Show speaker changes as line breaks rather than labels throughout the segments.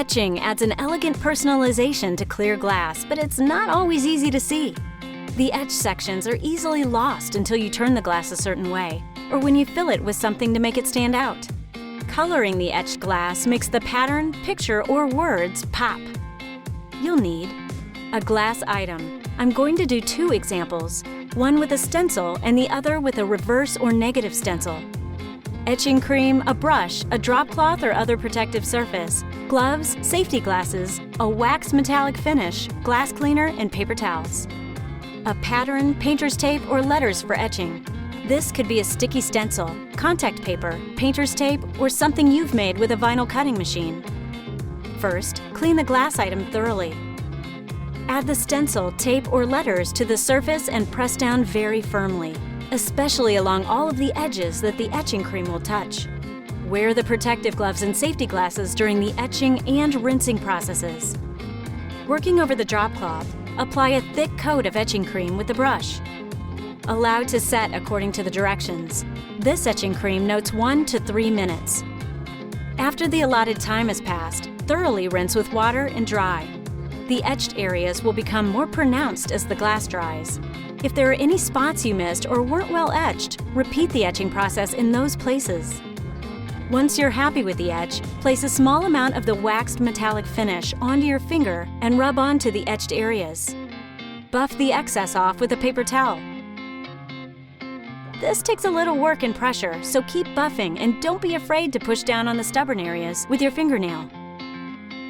Etching adds an elegant personalization to clear glass, but it's not always easy to see. The etch sections are easily lost until you turn the glass a certain way, or when you fill it with something to make it stand out. Coloring the etched glass makes the pattern, picture, or words pop. You'll need a glass item. I'm going to do 2 examples, one with a stencil and the other with a reverse or negative stencil. Etching cream, a brush, a drop cloth or other protective surface, gloves, safety glasses, a wax metallic finish, glass cleaner, and paper towels. A pattern, painter's tape, or letters for etching. This could be a sticky stencil, contact paper, painter's tape, or something you've made with a vinyl cutting machine. First, clean the glass item thoroughly. Add the stencil, tape, or letters to the surface and press down very firmly, especially along all of the edges that the etching cream will touch. Wear the protective gloves and safety glasses during the etching and rinsing processes. Working over the drop cloth, apply a thick coat of etching cream with the brush. Allow to set according to the directions. This etching cream notes 1 to 3 minutes. After the allotted time has passed, thoroughly rinse with water and dry. The etched areas will become more pronounced as the glass dries. If there are any spots you missed or weren't well etched, repeat the etching process in those places. Once you're happy with the etch, place a small amount of the waxed metallic finish onto your finger and rub onto the etched areas. Buff the excess off with a paper towel. This takes a little work and pressure, so keep buffing and don't be afraid to push down on the stubborn areas with your fingernail.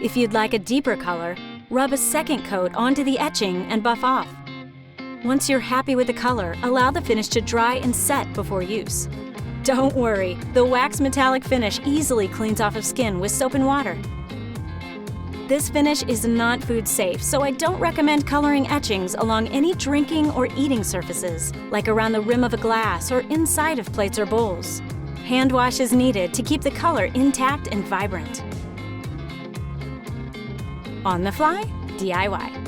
If you'd like a deeper color, rub a second coat onto the etching and buff off. Once you're happy with the color, allow the finish to dry and set before use. Don't worry, the wax metallic finish easily cleans off of skin with soap and water. This finish is not food safe, so I don't recommend coloring etchings along any drinking or eating surfaces, like around the rim of a glass or inside of plates or bowls. Hand wash is needed to keep the color intact and vibrant. On the fly, DIY.